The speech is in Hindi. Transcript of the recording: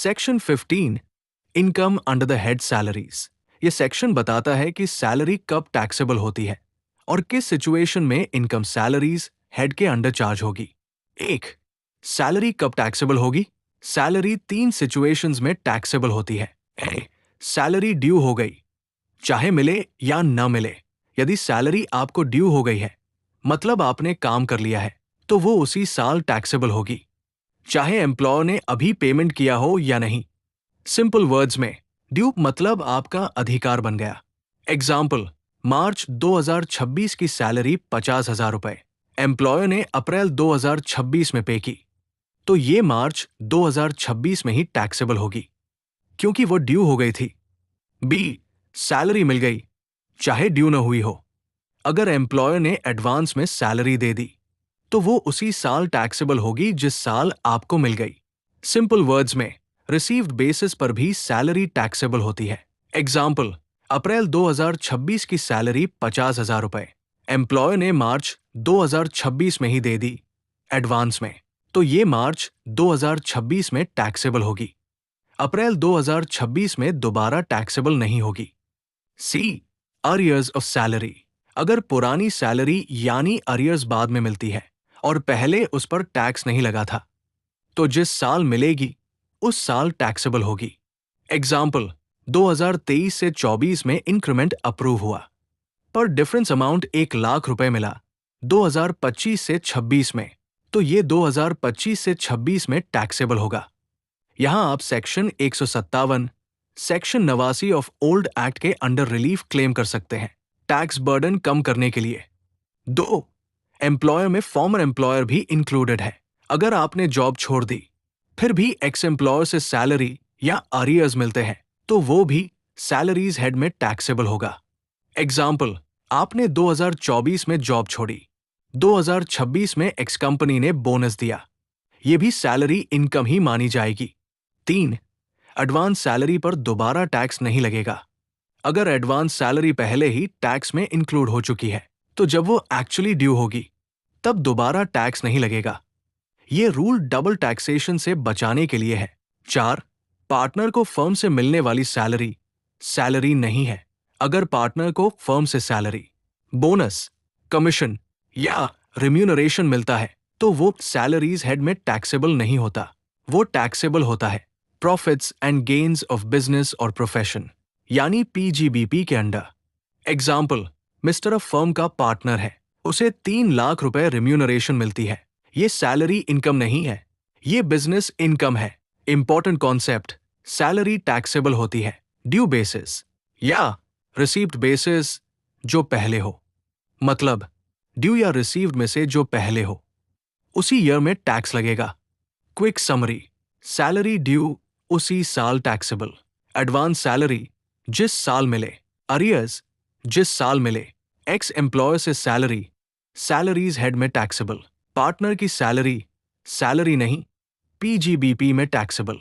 Section 15 income under the head salaries. ये सेक्शन बताता है कि सैलरी कब टैक्सेबल होती है और किस सिचुएशन में इनकम सैलरीज हेड के अंडर चार्ज होगी। 1. सैलरी कब टैक्सेबल होगी? सैलरी 3 सिचुएशंस में टैक्सेबल होती है। सैलरी ड्यू हो गई, चाहे मिले या न मिले। यदि सैलरी आपको ड्यू हो गई है, मतलब आपने काम कर लिया है, तो वो उसी साल टैक्सेबल होगी, चाहे एम्प्लॉयर ने अभी पेमेंट किया हो या नहीं। सिंपल वर्ड्स में, ड्यू मतलब आपका अधिकार बन गया। एग्जाम्पल, मार्च 2026 की सैलरी 50,000 रुपए एम्प्लॉयर ने अप्रैल 2026 में पे की, तो ये मार्च 2026 में ही टैक्सेबल होगी, क्योंकि वो ड्यू हो गई थी। बी. सैलरी मिल गई, चाहे ड्यू न हुई हो। अगर एम्प्लॉयर ने एडवांस में सैलरी दे दी, तो वो उसी साल टैक्सेबल होगी जिस साल आपको मिल गई। सिंपल वर्ड्स में, रिसीव्ड बेसिस पर भी सैलरी टैक्सेबल होती है। एग्जाम्पल, अप्रैल 2026 की सैलरी 50,000 रुपए एम्प्लॉयर ने मार्च 2026 में ही दे दी एडवांस में, तो ये मार्च 2026 में टैक्सेबल होगी। अप्रैल 2026 में दोबारा टैक्सेबल नहीं होगी। सी. Arrears of salary. अगर पुरानी सैलरी यानी अरियर्स बाद में मिलती है और पहले उस पर टैक्स नहीं लगा था, तो जिस साल मिलेगी उस साल टैक्सेबल होगी। एग्जाम्पल, 2023 से 24 में इंक्रीमेंट अप्रूव हुआ, पर डिफरेंस अमाउंट 1,00,000 रुपए मिला 2025 से 26 में, तो ये 2025 से 26 में टैक्सेबल होगा। यहां आप section 157, section 89 of old act के अंडर रिलीफ क्लेम कर सकते हैं, टैक्स बर्डन कम करने के लिए। 2. एम्प्लॉयर में फॉर्मर एम्प्लॉयर भी इंक्लूडेड है। अगर आपने जॉब छोड़ दी, फिर भी एक्स एम्प्लॉयर से सैलरी या अरियर्स मिलते हैं, तो वो भी सैलरीज हेड में टैक्सेबल होगा। एग्जाम्पल, आपने 2024 में जॉब छोड़ी, 2026 में एक्स कंपनी ने बोनस दिया, ये भी सैलरी इनकम ही मानी जाएगी। 3. एडवांस सैलरी पर दोबारा टैक्स नहीं लगेगा। अगर एडवांस सैलरी पहले ही टैक्स में इंक्लूड हो चुकी है, तो जब वो एक्चुअली ड्यू होगी, तब दोबारा टैक्स नहीं लगेगा। ये रूल डबल टैक्सेशन से बचाने के लिए है। 4. पार्टनर को फर्म से मिलने वाली सैलरी सैलरी नहीं है। अगर पार्टनर को फर्म से सैलरी, बोनस, कमीशन या रिम्यूनरेशन मिलता है, तो वो सैलरीज हेड में टैक्सेबल नहीं होता। वो टैक्सेबल होता है profits and gains of business और प्रोफेशन, यानी पीजीबीपी के under. Example, mister of firm का पार्टनर है, उसे 3,00,000 रुपए रिम्यूनरेशन मिलती है, ये सैलरी इनकम नहीं है, ये बिजनेस इनकम है। इंपॉर्टेंट कॉन्सेप्ट, सैलरी टैक्सेबल होती है ड्यू बेसिस या रिसीव्ड बेसिस जो पहले हो, मतलब ड्यू या रिसीव्ड में से जो पहले हो, उसी ईयर में टैक्स लगेगा। क्विक समरी, सैलरी ड्यू उसी साल टैक्सेबल, एडवांस सैलरी जिस साल मिले, अरियर्स जिस साल मिले, एक्स एम्प्लॉयर से सैलरी सैलरीज हेड में टैक्सेबल, पार्टनर की सैलरी सैलरी नहीं, पीजीबीपी में टैक्सेबल।